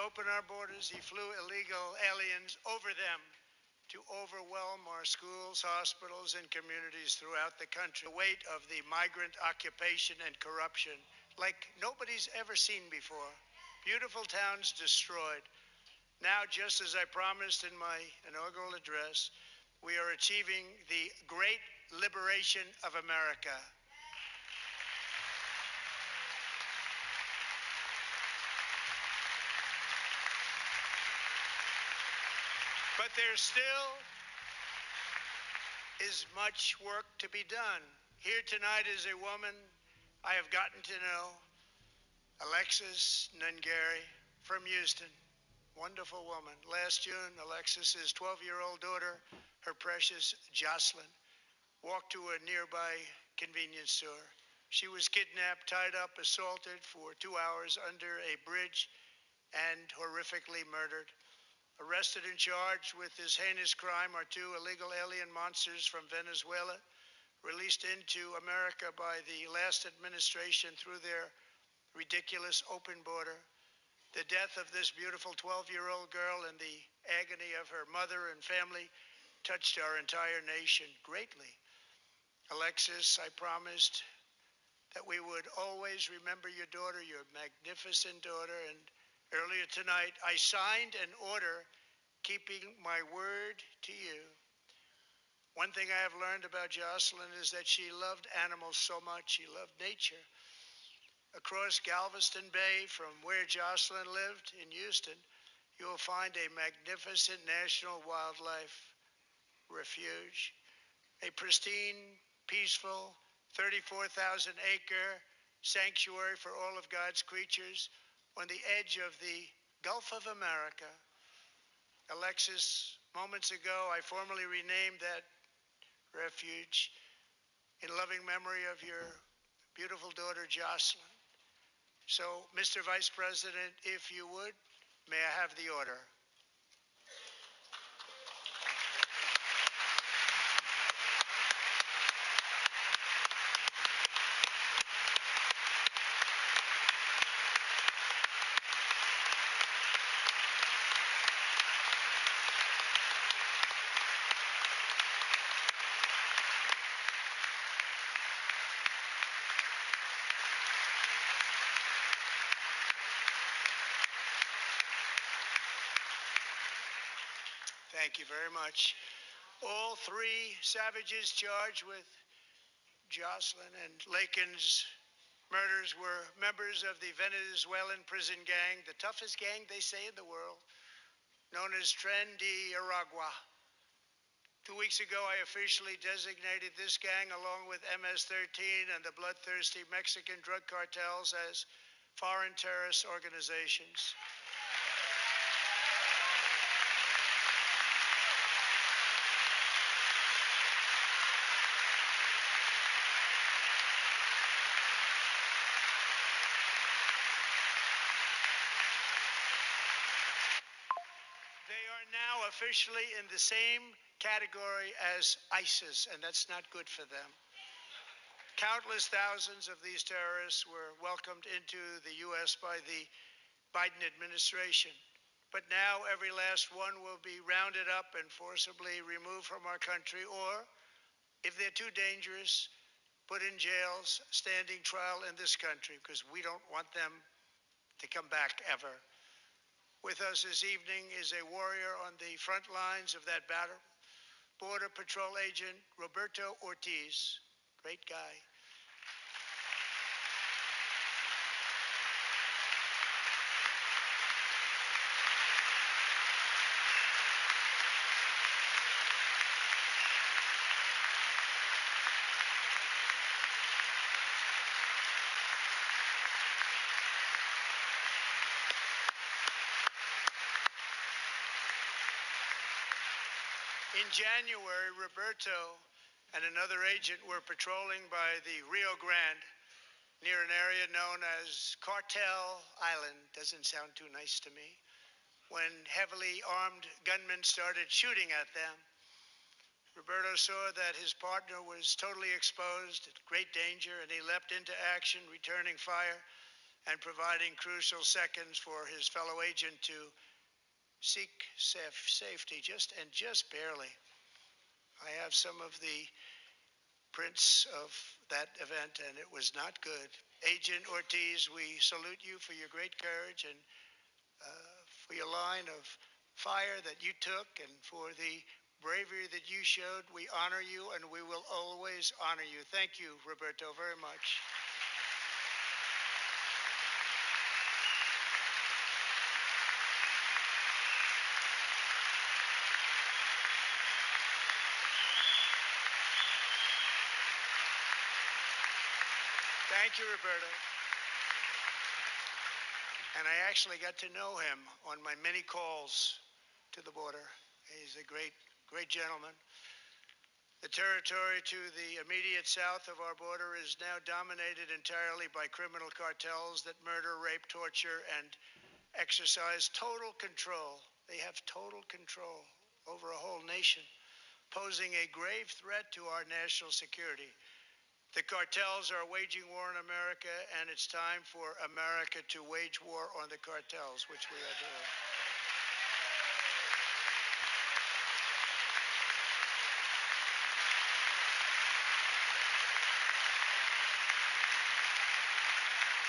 open our borders, he flew illegal aliens over them to overwhelm our schools, hospitals, and communities throughout the country. The weight of the migrant occupation and corruption like nobody's ever seen before. Beautiful towns destroyed. Now, just as I promised in my inaugural address, we are achieving the great liberation of America. But there still is much work to be done. Here tonight is a woman I have gotten to know, Alexis Nungari from Houston. Wonderful woman. Last June, Alexis's 12-year-old daughter, her precious Jocelyn, walked to a nearby convenience store. She was kidnapped, tied up, assaulted for 2 hours under a bridge, and horrifically murdered. Arrested and charged with this heinous crime are two illegal alien monsters from Venezuela, released into America by the last administration through their ridiculous open border. The death of this beautiful 12-year-old girl and the agony of her mother and family touched our entire nation greatly. Alexis, I promised that we would always remember your daughter, your magnificent daughter, and earlier tonight I signed an order keeping my word to you. One thing I have learned about Jocelyn is that she loved animals so much. She loved nature. Across Galveston Bay, from where Jocelyn lived in Houston, you will find a magnificent national wildlife refuge, a pristine, peaceful, 34,000-acre sanctuary for all of God's creatures on the edge of the Gulf of America. Alexis, moments ago, I formally renamed that refuge in loving memory of your beautiful daughter, Jocelyn. So, Mr. Vice President, if you would, may I have the order? Thank you very much. All three savages charged with Jocelyn and Lakin's murders were members of the Venezuelan prison gang, the toughest gang, they say, in the world, known as Tren de Aragua. 2 weeks ago, I officially designated this gang, along with MS-13 and the bloodthirsty Mexican drug cartels, as foreign terrorist organizations. They are now officially in the same category as ISIS, and that's not good for them. Countless thousands of these terrorists were welcomed into the U.S. by the Biden administration. But now every last one will be rounded up and forcibly removed from our country, or, if they're too dangerous, put in jails, standing trial in this country, because we don't want them to come back ever. With us this evening is a warrior on the front lines of that battle, Border Patrol Agent Roberto Ortiz. Great guy. In January, Roberto and another agent were patrolling by the Rio Grande near an area known as Cartel Island. Doesn't sound too nice to me. When heavily armed gunmen started shooting at them, Roberto saw that his partner was totally exposed, at great danger, and he leapt into action, returning fire and providing crucial seconds for his fellow agent to seek safety, just barely. I have some of the prints of that event, and it was not good. Agent Ortiz, we salute you for your great courage and for your line of fire that you took and for the bravery that you showed. We honor you, and we will always honor you. Thank you, Roberto, very much. Thank you, Roberto. And I actually got to know him on my many calls to the border. He's a great, great gentleman. The territory to the immediate south of our border is now dominated entirely by criminal cartels that murder, rape, torture, and exercise total control. They have total control over a whole nation, posing a grave threat to our national security. The cartels are waging war in America, and it's time for America to wage war on the cartels, which we are doing.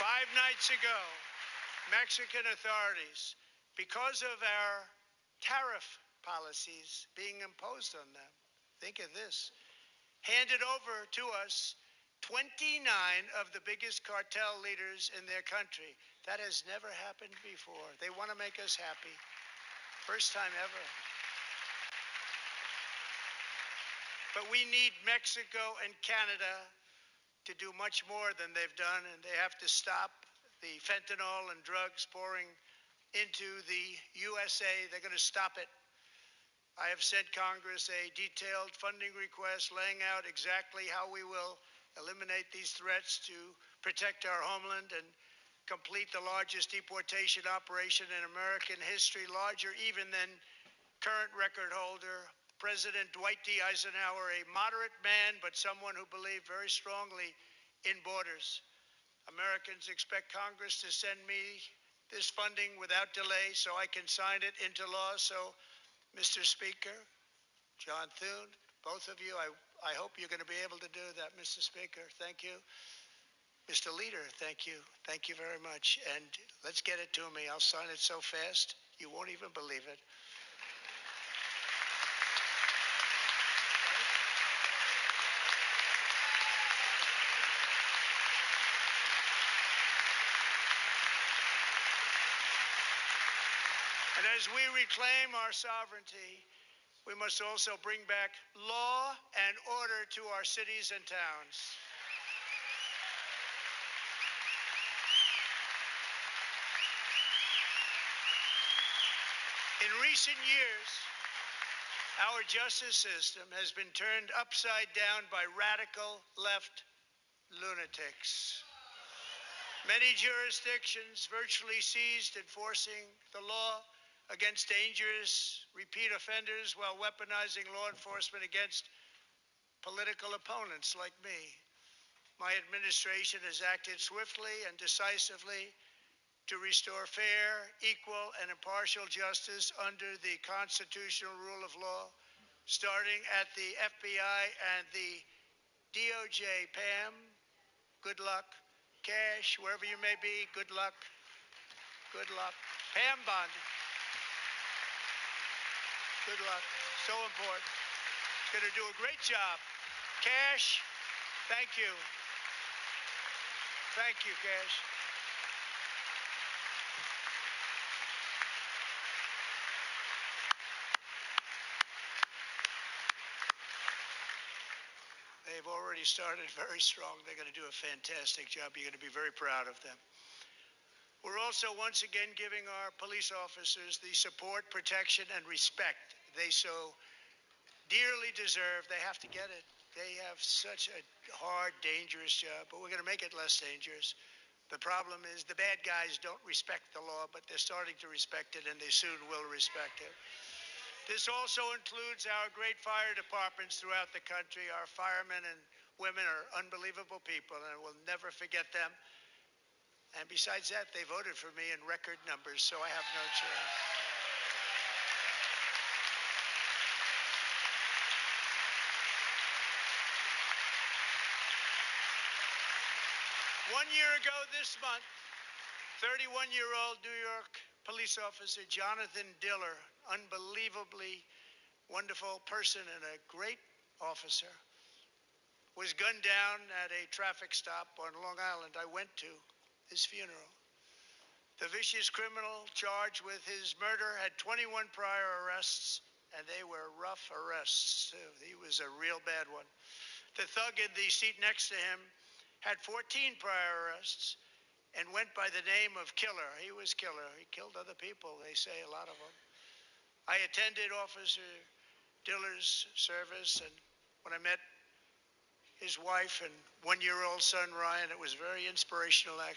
5 nights ago, Mexican authorities, because of our tariff policies being imposed on them, think of this, handed over to us 29 of the biggest cartel leaders in their country. That has never happened before. They want to make us happy. First time ever. But we need Mexico and Canada to do much more than they've done, and they have to stop the fentanyl and drugs pouring into the USA. They're going to stop it. I have sent Congress a detailed funding request laying out exactly how we will eliminate these threats to protect our homeland and complete the largest deportation operation in American history, larger even than current record holder President Dwight D. Eisenhower, a moderate man, but someone who believed very strongly in borders. Americans expect Congress to send me this funding without delay so I can sign it into law. So, Mr. Speaker, John Thune, both of you, I hope you're going to be able to do that, Mr. Speaker. Thank you. Mr. Leader, thank you. Thank you very much. And let's get it to me. I'll sign it so fast, you won't even believe it. And as we reclaim our sovereignty, we must also bring back law and order to our cities and towns. In recent years, our justice system has been turned upside down by radical left lunatics. Many jurisdictions virtually ceased enforcing the law against dangerous repeat offenders while weaponizing law enforcement against political opponents like me. My administration has acted swiftly and decisively to restore fair, equal, and impartial justice under the constitutional rule of law, starting at the FBI and the DOJ. Pam, good luck. Cash, wherever you may be, good luck. Good luck. Pam Bondi. Good luck. So important. Going to do a great job. Cash, thank you. Thank you, Cash. They've already started very strong. They're going to do a fantastic job. You're going to be very proud of them. We're also once again giving our police officers the support, protection, and respect they so dearly deserve. They have to get it. They have such a hard, dangerous job, but we're going to make it less dangerous. The problem is the bad guys don't respect the law, but they're starting to respect it, and they soon will respect it. This also includes our great fire departments throughout the country. Our firemen and women are unbelievable people, and we'll never forget them. And besides that, they voted for me in record numbers, so I have no choice. 1 year ago this month, 31-year-old New York police officer Jonathan Diller, unbelievably wonderful person and a great officer, was gunned down at a traffic stop on Long Island. I went to his funeral. The vicious criminal charged with his murder had 21 prior arrests, and they were rough arrests, too. He was a real bad one. The thug in the seat next to him had 14 prior arrests and went by the name of Killer. He was Killer. He killed other people, they say, a lot of them. I attended Officer Diller's service, and when I met his wife and one-year-old son, Ryan, it was very inspirational, actually.